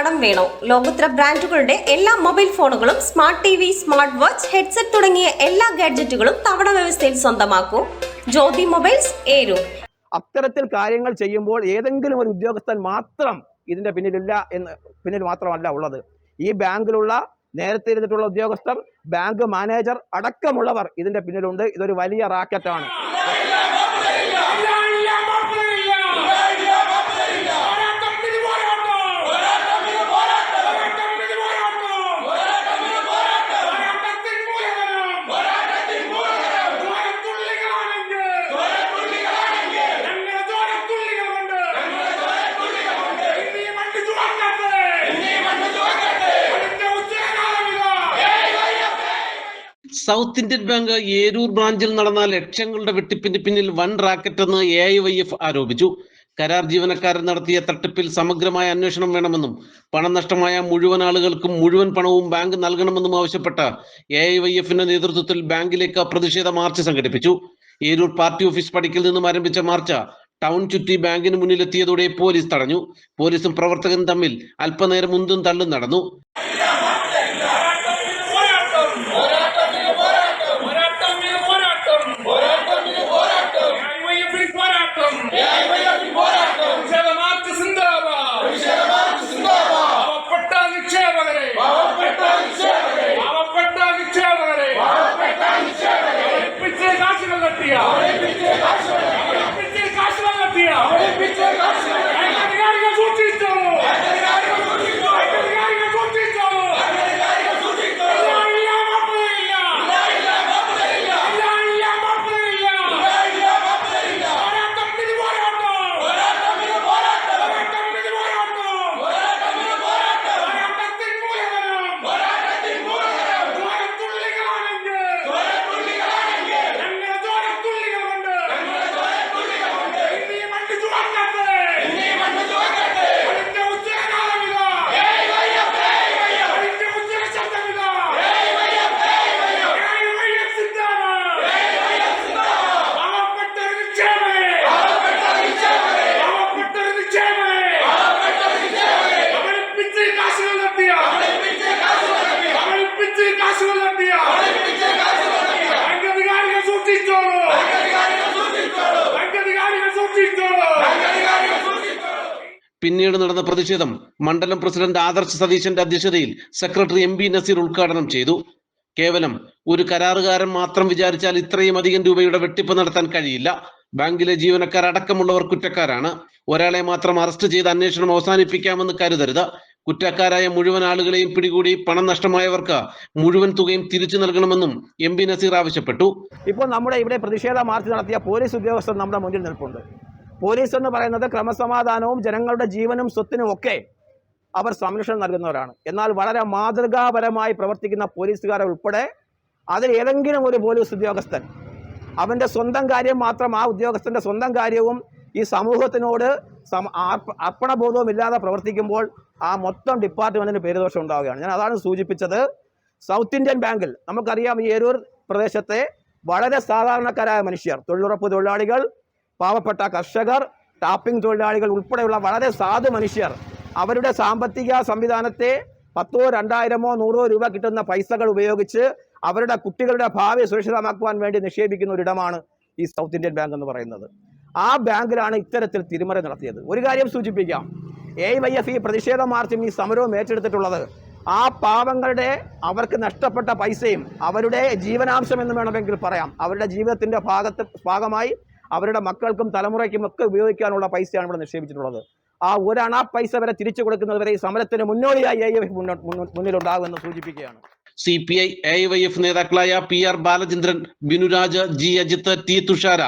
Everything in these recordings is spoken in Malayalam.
കടം വേണോ? ലോകോത്തര ബ്രാൻഡുകളുടെ എല്ലാ മൊബൈൽ ഫോണുകളും smart T V, smart watch, headset തുടങ്ങിയ എല്ലാ ഗാഡ്ജറ്റുകളും തവണ വ്യവസ്ഥയിൽ സ്വന്തമാക്കൂ. ജ്യോതി മൊബൈൽസ്, ഏരൂർ. അത്തരത്തിൽ കാര്യങ്ങൾ ചെയ്യുമ്പോൾ ഏതെങ്കിലും ഒരു ഉദ്യോഗസ്ഥൻ മാത്രം ഇതിന്റെ പിന്നിൽ മാത്രമല്ല ഉള്ളത്. ഈ ബാങ്കിലുള്ള നേരത്തെ ഇരുന്നിട്ടുള്ള ഉദ്യോഗസ്ഥർ, ബാങ്ക് മാനേജർ അടക്കമുള്ളവർ ഇതിന്റെ പിന്നിലുണ്ട്. ഇതൊരു വലിയ റാക്കറ്റാണ്. സൗത്ത് ഇന്ത്യൻ ബാങ്ക് ഏരൂർ ബ്രാഞ്ചിൽ നടന്ന ലക്ഷങ്ങളുടെ വെട്ടിപ്പിന് പിന്നിൽ വൻ റാക്കറ്റ് എന്ന് AIYF ആരോപിച്ചു. കരാർ ജീവനക്കാരൻ നടത്തിയ തട്ടിപ്പിൽ സമഗ്രമായ അന്വേഷണം വേണമെന്നും പണം നഷ്ടമായ മുഴുവൻ ആളുകൾക്കും മുഴുവൻ പണവും ബാങ്ക് നൽകണമെന്നും ആവശ്യപ്പെട്ട AIYFന്റെ നേതൃത്വത്തിൽ ബാങ്കിലേക്ക് പ്രതിഷേധ മാർച്ച് സംഘടിപ്പിച്ചു. ഏരൂർ പാർട്ടി ഓഫീസ് പടിക്കൽ നിന്നും ആരംഭിച്ച മാർച്ച് ടൗൺ ചുറ്റി ബാങ്കിന് മുന്നിലെത്തിയതോടെ പോലീസ് തടഞ്ഞു. പോലീസും പ്രവർത്തകരും തമ്മിൽ അല്പനേരം ഉന്തും തള്ളും നടന്നു. പിന്നീട് നടന്ന പ്രതിഷേധം മണ്ഡലം പ്രസിഡന്റ് ആദർശ് സതീശന്റെ അധ്യക്ഷതയിൽ സെക്രട്ടറി MB നസീർ ഉദ്ഘാടനം ചെയ്തു. കേവലം ഒരു കരാറുകാരൻ മാത്രം വിചാരിച്ചാൽ ഇത്രയും അധികം രൂപയുടെ വെട്ടിപ്പ് നടത്താൻ കഴിയില്ല. ബാങ്കിലെ ജീവനക്കാർ അടക്കമുള്ളവർ കുറ്റക്കാരാണ്. ഒരാളെ മാത്രം അറസ്റ്റ് ചെയ്ത് അന്വേഷണം അവസാനിപ്പിക്കാമെന്ന് കരുതരുത്. കുറ്റക്കാരായ മുഴുവൻ ആളുകളെയും പിടികൂടി പണം നഷ്ടമായവർക്ക് മുഴുവൻ തുകയും തിരിച്ചു നൽകണമെന്നും MB നസീർ ആവശ്യപ്പെട്ടു. ഇപ്പോൾ നമ്മുടെ ഇവിടെ പ്രതിഷേധ മാർച്ച് നടത്തിയ പോലീസ് ഉദ്യോഗസ്ഥർ നമ്മുടെ മുന്നിൽ നിൽപ്പുണ്ട്. പോലീസ് എന്ന് പറയുന്നത് ക്രമസമാധാനവും ജനങ്ങളുടെ ജീവനും സ്വത്തിനും ഒക്കെ അവർ സംരക്ഷണം നൽകുന്നവരാണ്. എന്നാൽ വളരെ മാതൃകാപരമായി പ്രവർത്തിക്കുന്ന പോലീസുകാരെ ഉൾപ്പെടെ അതിൽ ഏതെങ്കിലും ഒരു പോലീസ് ഉദ്യോഗസ്ഥൻ അവൻ്റെ സ്വന്തം കാര്യം മാത്രം, ആ ഉദ്യോഗസ്ഥൻ്റെ സ്വന്തം കാര്യവും ഈ സമൂഹത്തിനോട് അർപ്പണബോധവും ഇല്ലാതെ പ്രവർത്തിക്കുമ്പോൾ ആ മൊത്തം ഡിപ്പാർട്ട്മെന്റിന് പേരുദോഷം ഉണ്ടാവുകയാണ്. ഞാൻ അതാണ് സൂചിപ്പിച്ചത്. സൗത്ത് ഇന്ത്യൻ ബാങ്കിൽ നമുക്കറിയാം, ഈ ഏരൂർ പ്രദേശത്തെ വളരെ സാധാരണക്കാരായ മനുഷ്യർ, തൊഴിലുറപ്പ് തൊഴിലാളികൾ, പാവപ്പെട്ട കർഷകർ, ടാപ്പിംഗ് തൊഴിലാളികൾ ഉൾപ്പെടെയുള്ള വളരെ സാധു മനുഷ്യർ അവരുടെ സാമ്പത്തിക സംവിധാനത്തെ 10,000, 2,000, 100 രൂപ കിട്ടുന്ന പൈസകൾ ഉപയോഗിച്ച് അവരുടെ കുട്ടികളുടെ ഭാവി സുരക്ഷിതമാക്കുവാൻ വേണ്ടി നിക്ഷേപിക്കുന്ന ഒരിടമാണ് ഈ സൗത്ത് ഇന്ത്യൻ ബാങ്ക് എന്ന് പറയുന്നത്. ആ ബാങ്കിലാണ് ഇത്തരത്തിൽ തിരിമറി നടത്തിയത്. ഒരു കാര്യം സൂചിപ്പിക്കാം, AIYF ഈ പ്രതിഷേധ മാർച്ചും ഈ സമരവും ഏറ്റെടുത്തിട്ടുള്ളത് ആ പാവങ്ങളുടെ അവർക്ക് നഷ്ടപ്പെട്ട പൈസയും അവരുടെ ജീവനാംശം എന്ന് വേണമെങ്കിൽ പറയാം, അവരുടെ ജീവിതത്തിന്റെ ഭാഗമായി അവരുടെ മക്കൾക്കും തലമുറയ്ക്കും ഒക്കെ ഉപയോഗിക്കാനുള്ള പൈസയാണ് ഇവിടെ നിക്ഷേപിച്ചിട്ടുള്ളത്. ആ ഒരണ പൈസ വരെ തിരിച്ചു കൊടുക്കുന്നതുവരെ ഈ സമരത്തിന് മുന്നോടിയായി AIYF മുന്നിലുണ്ടാകുമെന്ന് സൂചിപ്പിക്കുകയാണ്. CPI AIYF നേതാക്കളായ PR Balachandran, Binuraj, G Ajith, T Thushara,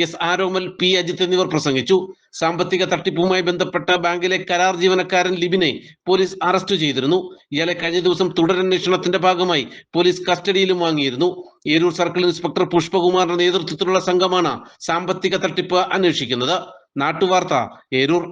S ആരോമൽ, P അജിത്ത് എന്നിവർ പ്രസംഗിച്ചു. സാമ്പത്തിക തട്ടിപ്പുമായി ബന്ധപ്പെട്ട ബാങ്കിലെ കരാർ ജീവനക്കാരൻ ലിബിനെ പോലീസ് അറസ്റ്റ് ചെയ്തിരുന്നു. ഇയാളെ കഴിഞ്ഞ ദിവസം തുടരന്വേഷണത്തിന്റെ ഭാഗമായി പോലീസ് കസ്റ്റഡിയിലും വാങ്ങിയിരുന്നു. ഏരൂർ സർക്കിൾ ഇൻസ്പെക്ടർ പുഷ്പകുമാറിന്റെ നേതൃത്വത്തിലുള്ള സംഘമാണ് സാമ്പത്തിക തട്ടിപ്പ് അന്വേഷിക്കുന്നത്. നാട്ടുവാർത്ത, ഏരൂർ.